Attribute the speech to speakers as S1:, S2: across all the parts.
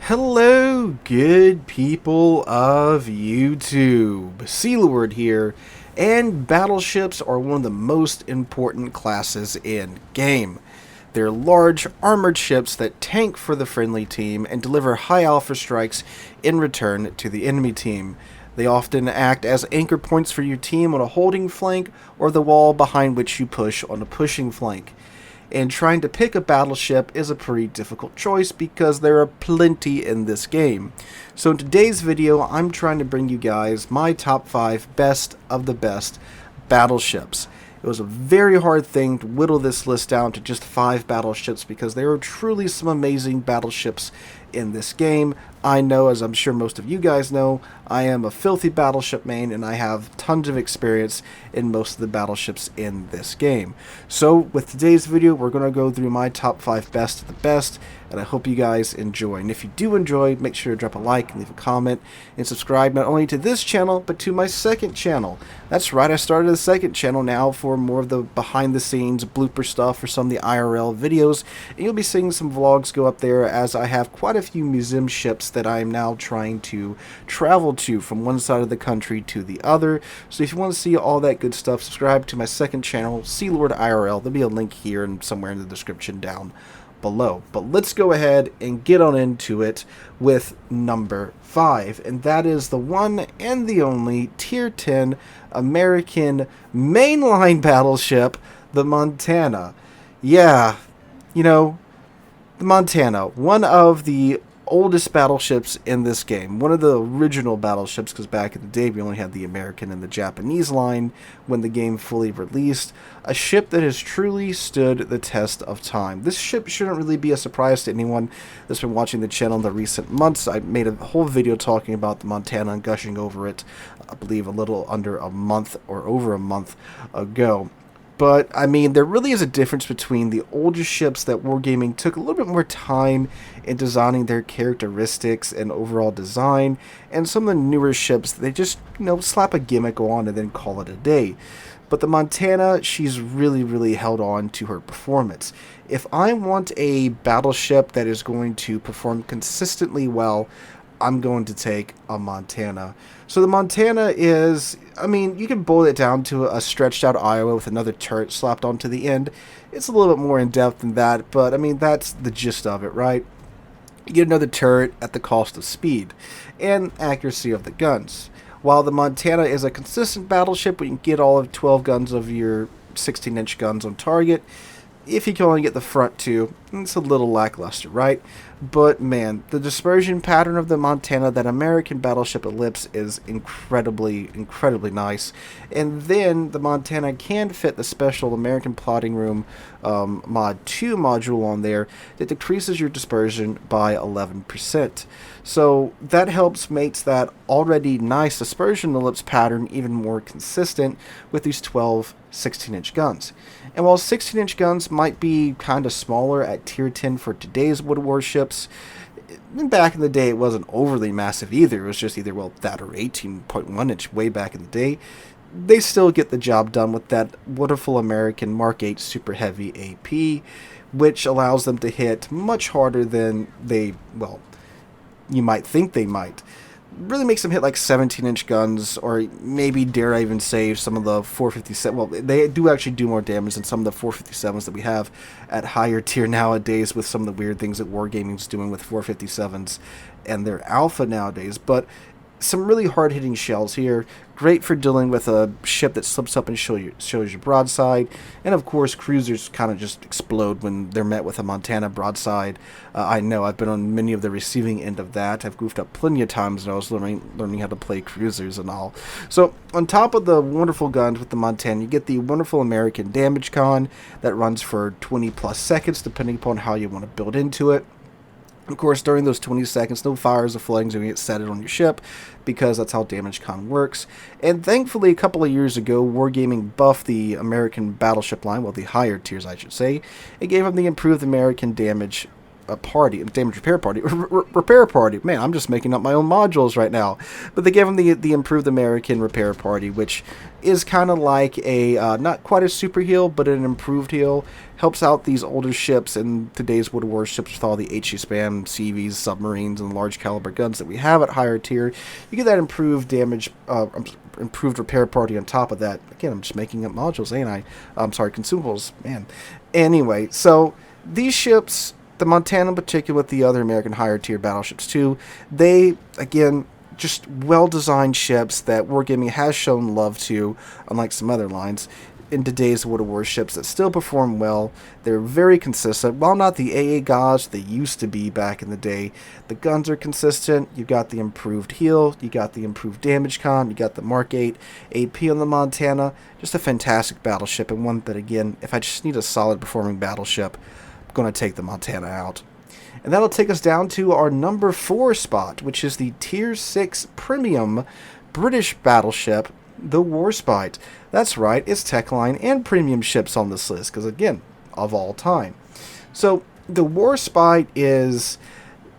S1: Hello, good people of YouTube. Sealord here, and battleships are one of the most important classes in game. They're large, armored ships that tank for the friendly team and deliver high alpha strikes in return to the enemy team. They often act as anchor points for your team on a holding flank or the wall behind which you push on a pushing flank. And trying to pick a battleship is a pretty difficult choice because there are plenty in this game. So in today's video, I'm trying to bring you guys my top 5 best of the best battleships. It was a very hard thing to whittle this list down to just 5 battleships because there are truly some amazing battleships in this game. I know, as I'm sure most of you guys know, I am a filthy battleship main and I have tons of experience in most of the battleships in this game. So with today's video, we're going to go through my top 5 best of the best, and I hope you guys enjoy. And if you do enjoy, make sure to drop a like and leave a comment and subscribe not only to this channel but to my second channel. That's right, I started a second channel now for more of the behind the scenes blooper stuff for some of the IRL videos, and you'll be seeing some vlogs go up there as I have quite a few museum ships that I am now trying to travel to from one side of the country to the other. So if you want to see all that good stuff, subscribe to my second channel, Sealord IRL. There'll be a link here and somewhere in the description down below. But let's go ahead and get on into it with number 5, and that is the one and the only Tier 10 American mainline battleship, the Montana. Yeah, you know, the Montana, one of the oldest battleships in this game, one of the original battleships, because back in the day we only had the American and the Japanese line when the game fully released. A ship that has truly stood the test of time. This ship shouldn't really be a surprise to anyone that's been watching the channel in the recent months. I made a whole video talking about the Montana and gushing over it, I believe a little under a month or over a month ago. But, I mean, there really is a difference between the older ships that Wargaming took a little bit more time in designing their characteristics and overall design, and some of the newer ships, they just, slap a gimmick on and then call it a day. But the Montana, she's really held on to her performance. If I want a battleship that is going to perform consistently well, I'm going to take a Montana. So the Montana is, I mean, you can boil it down to a stretched out Iowa with another turret slapped onto the end. It's a little bit more in depth than that, but I mean, that's the gist of it, right? You get another turret at the cost of speed and accuracy of the guns. While the Montana is a consistent battleship, we can get all of 12 guns of your 16-inch guns on target. If you can only get the front two, it's a little lackluster, right? But man, the dispersion pattern of the Montana, that American battleship Ellipse, is incredibly nice. And then the Montana can fit the special American Plotting Room Mod 2 module on there that decreases your dispersion by 11%. So that helps makes that already nice dispersion ellipse pattern even more consistent with these 12 16-inch guns. And while 16-inch guns might be kind of smaller at Tier 10 for today's wood warships, back in the day it wasn't overly massive either. It was just either, well, that or 18.1-inch way back in the day. They still get the job done with that wonderful American Mark 8 Super Heavy AP, which allows them to hit much harder than they, well, you might think they might. Really makes them hit like 17-inch guns, or maybe, dare I even say, some of the 457. Well, they do actually do more damage than some of the 457s that we have at higher tier nowadays, with some of the weird things that Wargaming's doing with 457s and their alpha nowadays. But some really hard-hitting shells here. Great for dealing with a ship that slips up and shows your broadside. And of course, cruisers kind of just explode when they're met with a Montana broadside. I know, I've been on many of the receiving end of that. I've goofed up plenty of times when I was learning how to play cruisers and all. So, on top of the wonderful guns with the Montana, you get the wonderful American damage con that runs for 20 plus seconds, depending upon how you want to build into it. Of course, during those 20 seconds, no fires or flames are going to get set on your ship, because that's how damage con works. And thankfully, a couple of years ago, Wargaming buffed the American battleship line, well, the higher tiers, I should say. It gave them the improved American damage damage repair party, repair party. Man, I'm just making up my own modules right now. But they gave him the improved American repair party, which is kind of like a not quite a super heal, but an improved heal. Helps out these older ships in today's World of Warships with all the HE spam, CVs, submarines, and large caliber guns that we have at higher tier. You get that improved damage, improved repair party on top of that. Again, I'm just making up modules, ain't I? I'm sorry, consumables, man. Anyway, so these ships, the Montana in particular, with the other American higher tier battleships too, they, again, just well-designed ships that Wargaming has shown love to, unlike some other lines, in today's World of Warships that still perform well. They're very consistent. While not the AA gods they used to be back in the day, the guns are consistent. You got the improved heal, you got the improved damage con, you got the Mark 8 AP on the Montana. Just a fantastic battleship, and one that, again, if I just need a solid performing battleship, I'm going to take the Montana out. And that'll take us down to our number 4 spot, which is the Tier 6 Premium British battleship, the Warspite. That's right, it's Techline and premium ships on this list, because again, of all time. So, the Warspite is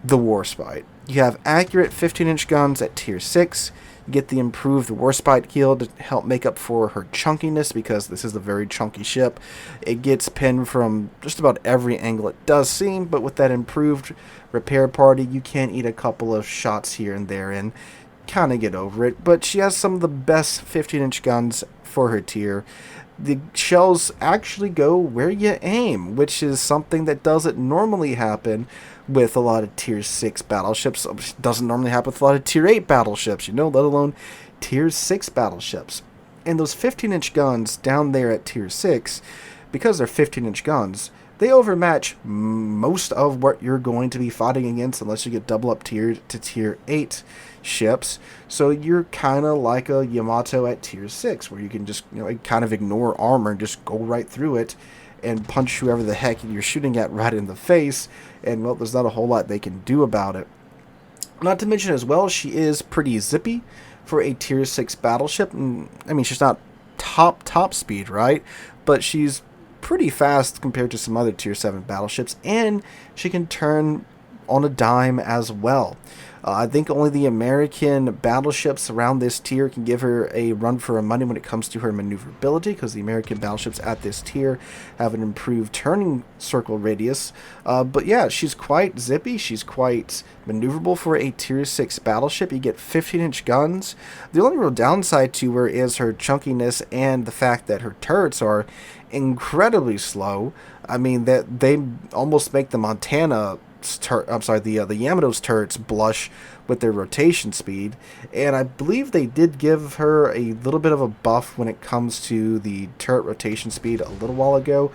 S1: the Warspite. You have accurate 15-inch guns at Tier 6. You get the improved Warspite heal to help make up for her chunkiness, because this is a very chunky ship. It gets pinned from just about every angle it does seem, but with that improved repair party, you can eat a couple of shots here and there and kind of get over it. But she has some of the best 15-inch guns for her tier. The shells actually go where you aim, which is something that doesn't normally happen with a lot of Tier 6 battleships. It doesn't normally happen with a lot of Tier 8 battleships, let alone Tier 6 battleships. And those 15-inch guns down there at Tier 6, because they're 15-inch guns, they overmatch most of what you're going to be fighting against unless you get double up tiered to Tier 8 ships. So you're kind of like a Yamato at Tier 6, where you can just kind of ignore armor and just go right through it and punch whoever the heck you're shooting at right in the face, and well, there's not a whole lot they can do about it. Not to mention as well, she is pretty zippy for a Tier 6 battleship. And, I mean, she's not top speed, right? But she's pretty fast compared to some other Tier 7 battleships, and she can turn on a dime as well. I think only the American battleships around this tier can give her a run for her money when it comes to her maneuverability, because the American battleships at this tier have an improved turning circle radius. But yeah, she's quite zippy, she's quite maneuverable for a Tier 6 battleship. You get 15-inch guns. The only real downside to her is her chunkiness and the fact that her turrets are incredibly slow. I mean, that they almost make the the Yamato's turrets blush with their rotation speed, and I believe they did give her a little bit of a buff when it comes to the turret rotation speed a little while ago.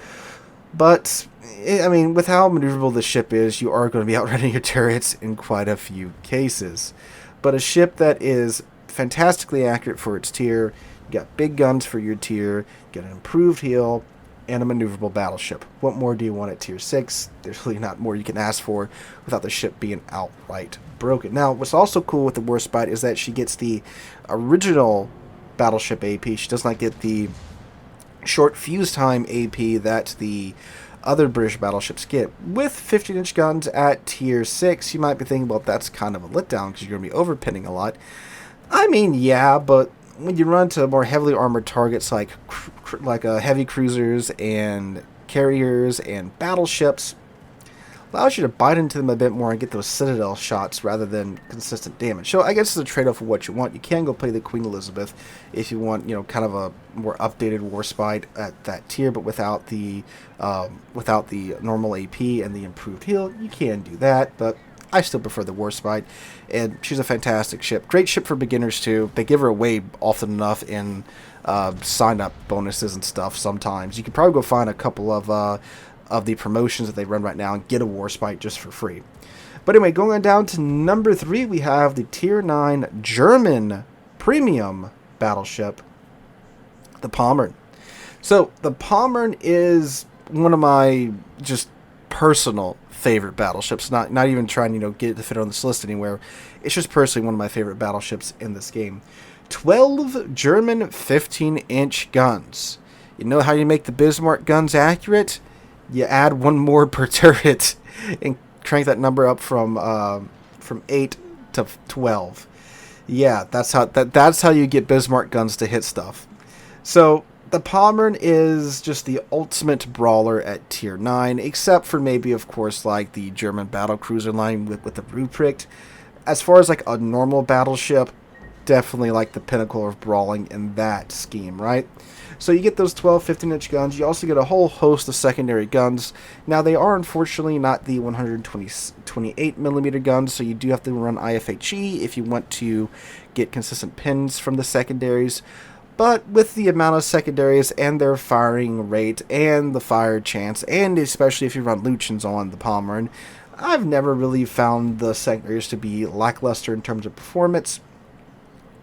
S1: But, I mean, with how maneuverable the ship is, you are going to be outrunning your turrets in quite a few cases. But a ship that is fantastically accurate for its tier, you got big guns for your tier, you get an improved heal, and a maneuverable battleship. What more do you want at Tier 6? There's really not more you can ask for without the ship being outright broken. Now, what's also cool with the Warspite is that she gets the original battleship AP. She does not get the short fuse time AP that the other British battleships get. With 15-inch guns at Tier 6, you might be thinking, well, that's kind of a letdown because you're going to be overpinning a lot. I mean, yeah, but when you run to more heavily armored targets like heavy cruisers and carriers and battleships, allows you to bite into them a bit more and get those citadel shots rather than consistent damage. So I guess it's a trade-off for what you want. You can go play the Queen Elizabeth if you want, kind of a more updated Warspite at that tier, but without the normal AP and the improved heal. You can do that, but I still prefer the Warspite, and she's a fantastic ship. Great ship for beginners, too. They give her away often enough in sign-up bonuses and stuff sometimes. You could probably go find a couple of the promotions that they run right now and get a Warspite just for free. But anyway, going on down to number 3, we have the Tier 9 German premium battleship, the Pommern. So, the Pommern is one of my just personal favorite battleships, not even trying get it to fit on this list anywhere. It's just personally one of my favorite battleships in this game. 12 German 15-inch guns. You know how you make the Bismarck guns accurate? You add one more per turret. And crank that number up from 8 to 12. Yeah, that's how you get Bismarck guns to hit stuff. So the Pommern is just the ultimate brawler at tier 9, except for maybe, of course, like the German battlecruiser line with the Ruprecht. As far as like a normal battleship, definitely like the pinnacle of brawling in that scheme, right? So you get those 12, 15-inch guns. You also get a whole host of secondary guns. Now, they are unfortunately not the 128mm guns, so you do have to run IFHE if you want to get consistent pins from the secondaries. But with the amount of secondaries and their firing rate and the fire chance, and especially if you run Lucians on the Pommern, I've never really found the secondaries to be lackluster in terms of performance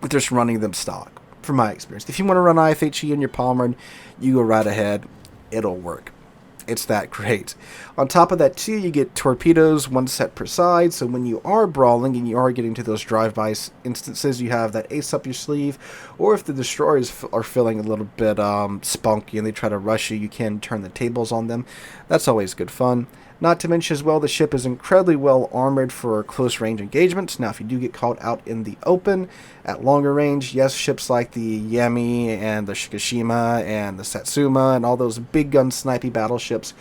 S1: with just running them stock, from my experience. If you want to run IFHE in your Pommern, you go right ahead. It'll work. It's that great. On top of that, too, you get torpedoes, one set per side, so when you are brawling and you are getting to those drive-by instances, you have that ace up your sleeve, or if the destroyers are feeling a little bit spunky and they try to rush you, you can turn the tables on them. That's always good fun. Not to mention as well, the ship is incredibly well armored for close range engagements. Now, if you do get caught out in the open at longer range, yes, ships like the Yami and the Shikishima and the Satsuma and all those big gun snipey battleships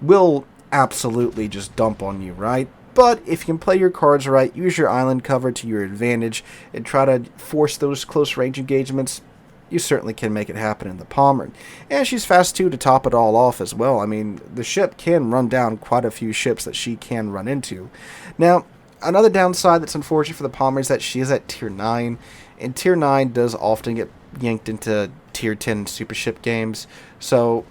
S1: will absolutely just dump on you, right? But if you can play your cards right, use your island cover to your advantage, and try to force those close range engagements, you certainly can make it happen in the Pommern. And she's fast, too, to top it all off as well. I mean, the ship can run down quite a few ships that she can run into. Now, another downside that's unfortunate for the Pommern is that she is at Tier 9, and Tier 9 does often get yanked into Tier 10 super ship games. So,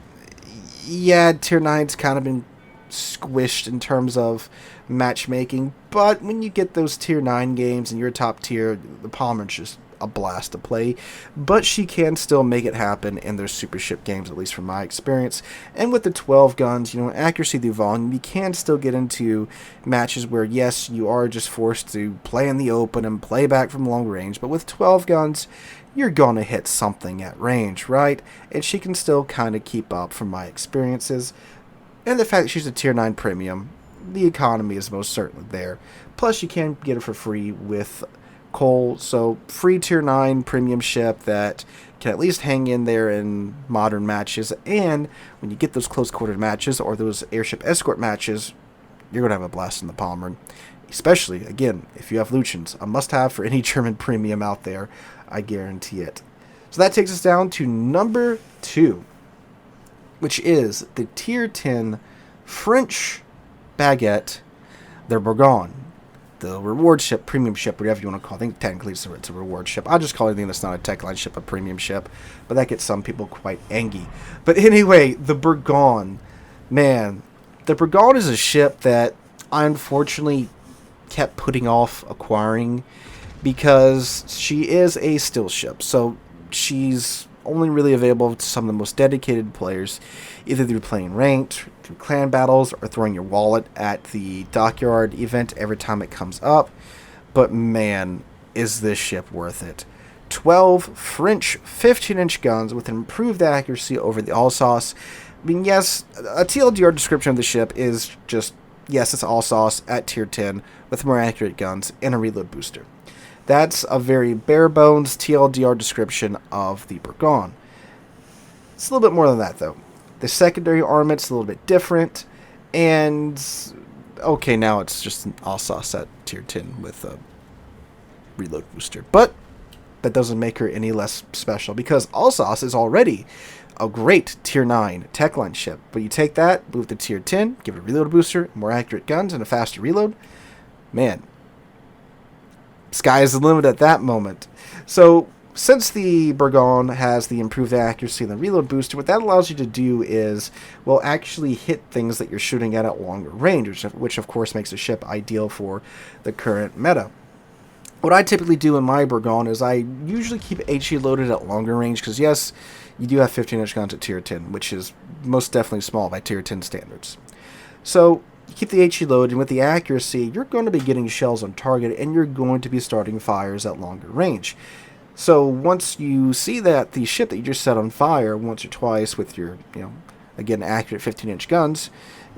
S1: yeah, Tier 9's kind of been squished in terms of matchmaking, but when you get those Tier 9 games and you're top tier, the Pommern's just a blast to play, but she can still make it happen in those super ship games, at least from my experience. And with the 12 guns, you know, accuracy through volume, you can still get into matches where, yes, you are just forced to play in the open and play back from long range, but with 12 guns, you're gonna hit something at range, right? And she can still kind of keep up from my experiences. And the fact that she's a tier 9 premium, the economy is most certainly there. Plus, you can get it for free with coal, so free tier 9 premium ship that can at least hang in there in modern matches. And when you get those close quarter matches or those airship escort matches, you're going to have a blast in the Pommern. Especially, again, if you have Lucians, a must-have for any German premium out there, I guarantee it. So that takes us down to number 2, which is the tier 10 French baguette, the Bourgogne. The reward ship, premium ship, whatever you want to call it. I think technically it's a reward ship. I'll just call anything that's not a tech line ship a premium ship, but that gets some people quite angry. But anyway, the Bourgogne, man, the Bourgogne is a ship that I unfortunately kept putting off acquiring because she is a still ship. So she's only really available to some of the most dedicated players, either through playing ranked, through clan battles, or throwing your wallet at the dockyard event every time it comes up. But man, is this ship worth it. 12 French 15-inch guns with improved accuracy over the Alsace. I mean, yes, a TLDR description of the ship is just, yes, it's Alsace at tier 10 with more accurate guns and a reload booster. That's a very bare-bones TLDR description of the Bourgogne. It's a little bit more than that, though. The secondary armament's a little bit different, and okay, now it's just an Alsace at tier 10 with a reload booster. But that doesn't make her any less special, because Alsace is already a great tier 9 tech line ship. But you take that, move to tier 10, give it a reload booster, more accurate guns, and a faster reload. Man, sky is the limit at that moment. So, since the Bourgogne has the improved accuracy and the reload booster, what that allows you to do is, well, actually hit things that you're shooting at longer range, which of course makes the ship ideal for the current meta. What I typically do in my Bourgogne is I usually keep HE loaded at longer range, because yes, you do have 15-inch guns at tier 10, which is most definitely small by tier 10 standards. So, you keep the HE loaded, and with the accuracy, you're going to be getting shells on target, and you're going to be starting fires at longer range. So once you see that the ship that you just set on fire once or twice with your, again, accurate 15-inch guns,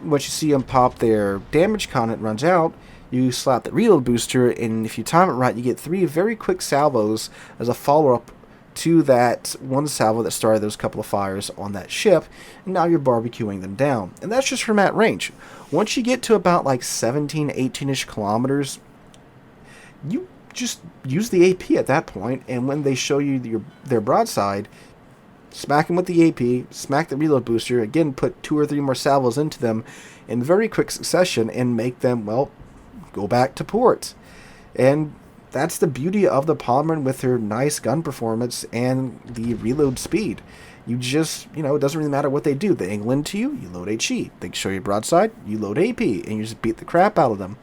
S1: Once you see them pop their damage content runs out, you slap the reload booster, and if you time it right, you get 3 very quick salvos as a follow-up to that one salvo that started those couple of fires on that ship, and now you're barbecuing them down. And that's just from at range. Once you get to about like 17, 18-ish kilometers, you just use the AP at that point, and when they show you their broadside, smack them with the AP, smack the reload booster, again put 2 or 3 more salvos into them in very quick succession, and make them, well, go back to port. And that's the beauty of the Pommern with her nice gun performance and the reload speed. You just, it doesn't really matter what they do. They angle into you, you load HE. They show you broadside, you load AP, and you just beat the crap out of them.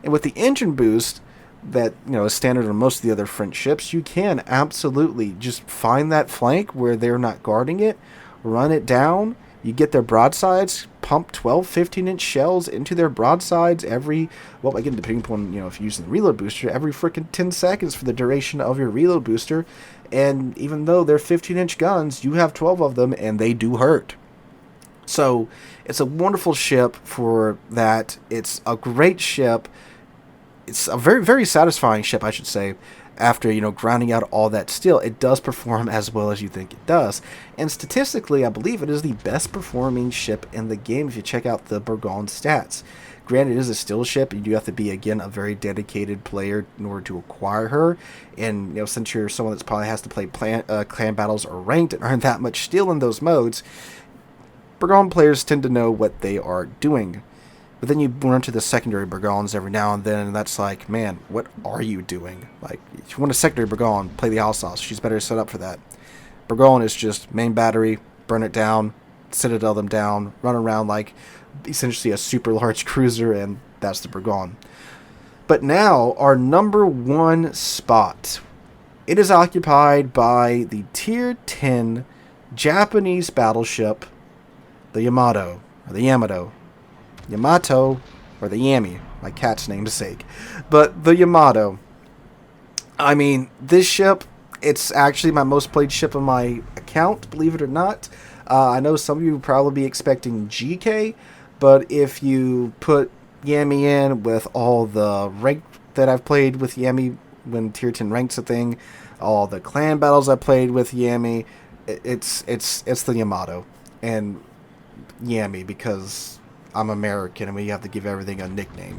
S1: And with the engine boost that, is standard on most of the other French ships, you can absolutely just find that flank where they're not guarding it, run it down. You get their broadsides, pump 12, 15-inch shells into their broadsides every, well, again, depending upon, if you're using the reload booster, every freaking 10 seconds for the duration of your reload booster. And even though they're 15-inch guns, you have 12 of them, and they do hurt. So it's a wonderful ship for that. It's a great ship. It's a very, very satisfying ship, I should say. After, grinding out all that steel, it does perform as well as you think it does. And statistically, I believe it is the best performing ship in the game if you check out the Bourgogne stats. Granted, it is a steel ship. You do have to be, again, a very dedicated player in order to acquire her. And, since you're someone that probably has to play clan battles or ranked and earn that much steel in those modes, Bourgogne players tend to know what they are doing. But then you run into the secondary Bourgognes every now and then, and that's like, man, what are you doing? Like, if you want a secondary Bourgogne, play the Alsace. She's better set up for that. Bourgogne is just main battery, burn it down, citadel them down, run around like essentially a super large cruiser, and that's the Bourgogne. But now, our number 1 spot. It is occupied by the Tier 10 Japanese battleship, the Yamato, or the Yamato. Yamato, or the Yami, my cat's namesake. But the Yamato. I mean, this ship, it's actually my most played ship on my account, believe it or not. I know some of you would probably be expecting GK, but if you put Yami in with all the rank that I've played with Yami when Tier 10 rank's a thing, all the clan battles I played with Yami, it's the Yamato. And Yami, because I'm American and we have to give everything a nickname,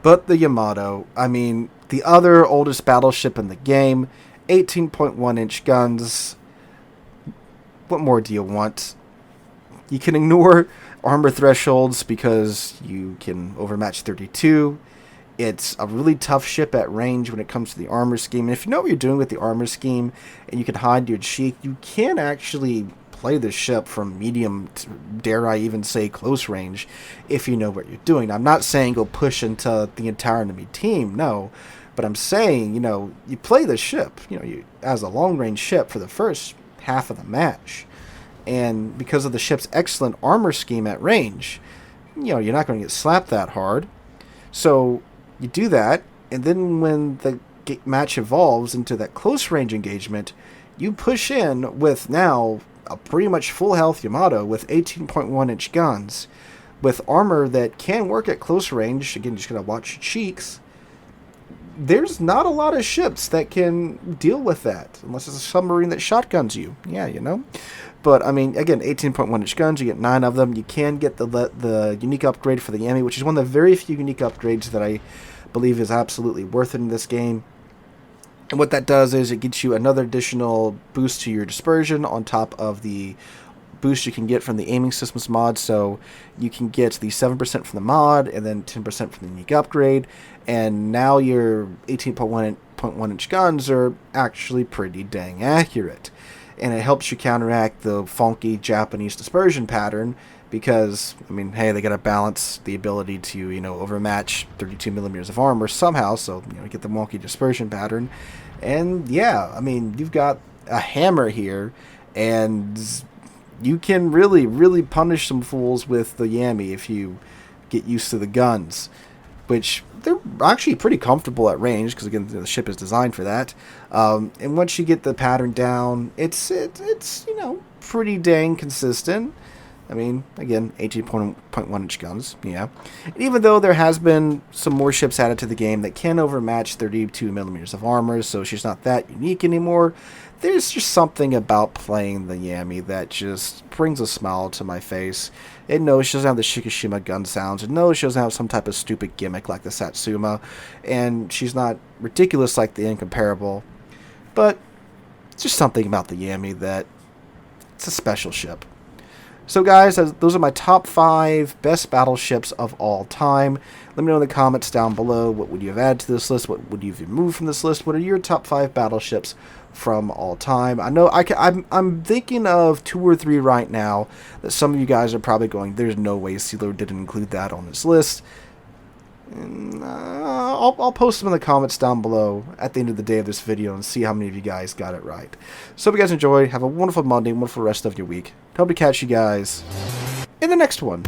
S1: But the Yamato, I mean, the other oldest battleship in the game, 18.1-inch guns. What more do you want? You can ignore armor thresholds because you can overmatch 32. It's a really tough ship at range when it comes to the armor scheme. And if you know what you're doing with the armor scheme and you can hide your cheek, you can actually play the ship from medium to, dare I even say, close range if you know what you're doing. Now, I'm not saying go push into the entire enemy team, no, but I'm saying, you play the ship, you as a long-range ship for the first half of the match. And because of the ship's excellent armor scheme at range, you're not going to get slapped that hard. So you do that, and then when the match evolves into that close-range engagement, you push in with now a pretty much full health Yamato with 18.1-inch guns, with armor that can work at close range. Again, just gotta watch your cheeks. There's not a lot of ships that can deal with that, unless it's a submarine that shotguns you. Yeah, But, I mean, again, 18.1-inch guns, you get 9 of them. You can get the unique upgrade for the Yami, which is one of the very few unique upgrades that I believe is absolutely worth it in this game. And what that does is it gets you another additional boost to your dispersion on top of the boost you can get from the aiming systems mod. So you can get the 7% from the mod and then 10% from the unique upgrade. And now your 18.1-inch guns are actually pretty dang accurate. And it helps you counteract the funky Japanese dispersion pattern because, I mean, hey, they got to balance the ability to, overmatch 32 millimeters of armor somehow, so, get the wonky dispersion pattern. And, yeah, I mean, you've got a hammer here, and you can really, really punish some fools with the Yami if you get used to the guns, which they're actually pretty comfortable at range, because, again, the ship is designed for that. And once you get the pattern down, it's pretty dang consistent. I mean, again, 18.1 inch guns, yeah. And even though there has been some warships added to the game that can overmatch 32 millimeters of armor, so she's not that unique anymore, there's just something about playing the Yami that just brings a smile to my face. It knows she doesn't have the Shikishima gun sounds. It knows she doesn't have some type of stupid gimmick like the Satsuma, and she's not ridiculous like the Incomparable. But it's just something about the Yami that it's a special ship. So guys, those are my top 5 best battleships of all time. Let me know in the comments down below, what would you have added to this list? What would you have removed from this list? What are your top 5 battleships from all time? I know I'm thinking of 2 or 3 right now that some of you guys are probably going, there's no way Sealord didn't include that on his list. And, I'll post them in the comments down below at the end of the day of this video and see how many of you guys got it right. So hope you guys enjoyed. Have a wonderful Monday, wonderful rest of your week. Hope to catch you guys in the next one.